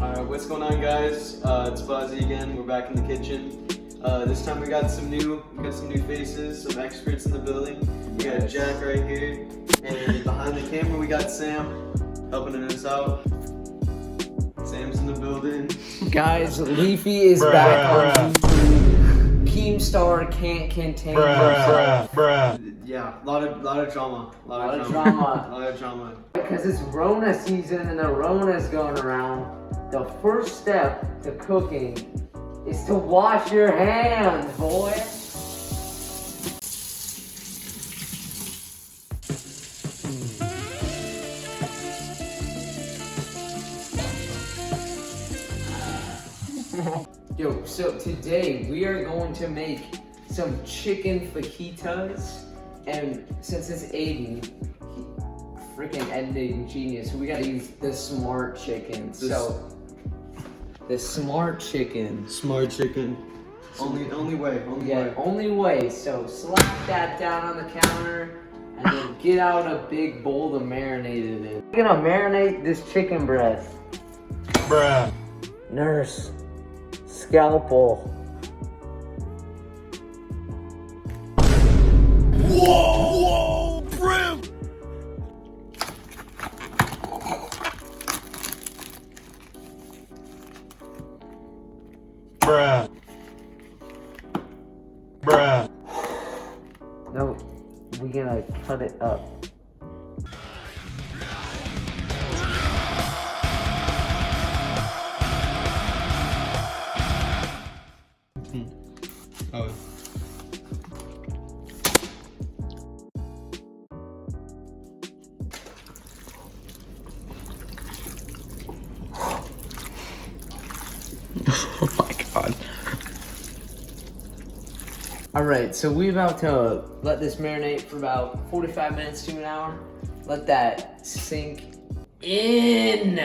Alright, what's going on, guys? It's PLASII again. We're back in the kitchen. This time we got some new faces, some experts in the building. We got Jack right here, and behind the camera we got Sam helping us out. Sam's in the building. Guys, Leafy is back on YouTube. Keemstar can't contain himself. Yeah, lot of drama. Lot of drama. Lot of drama. Because it's Rona season and the Rona's going around. The first step to cooking is to wash your hands, boy. Yo, so today we are going to make some chicken fajitas, and since it's Aiden, freaking editing genius, we gotta use the smart chicken. So the smart chicken. Smart chicken. Only way. Only way. So slap that down on the counter and then get out a big bowl to marinate it in. We're gonna marinate this chicken breast. Nurse. Scalpel. Whoa, Brim! Bruh. No, we're gonna cut it up. Oh. Oh my god. Alright, so we're about to let this marinate for about 45 minutes to an hour. Let that sink in.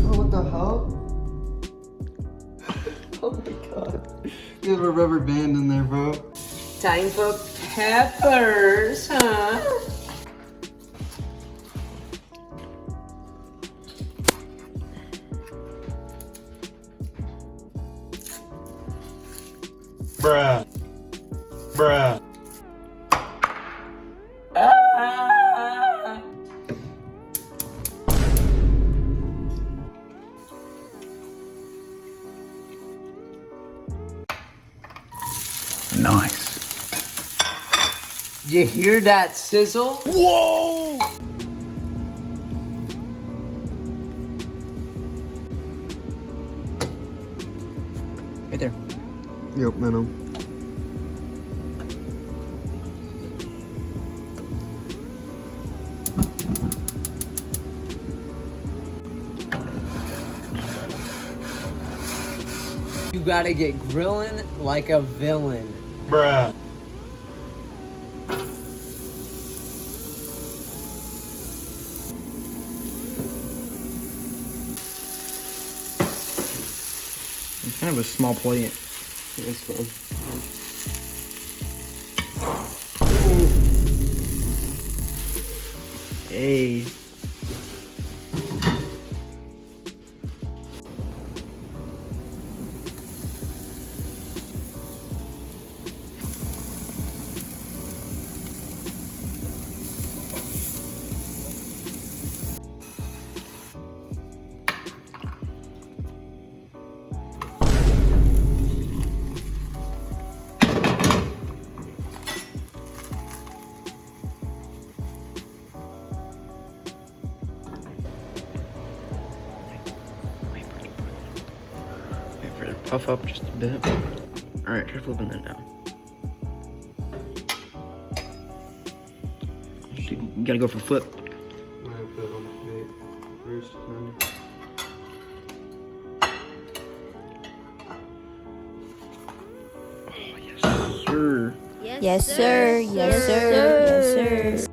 Oh, what the hell? Oh my god. You have a rubber band in there, bro. Time for peppers, huh? Bruh. Ah! Nice. You hear that sizzle? Whoa! Right there. Yep, I know. You gotta get grilling like a villain. Bruh. It's kind of a small plate. That's fine. Hey. Puff up just a bit. Alright, try flipping that down. You gotta go for flip. I'm gonna put it on the plate first. Oh, yes, sir. Yes, sir. Yes, sir. Yes, sir.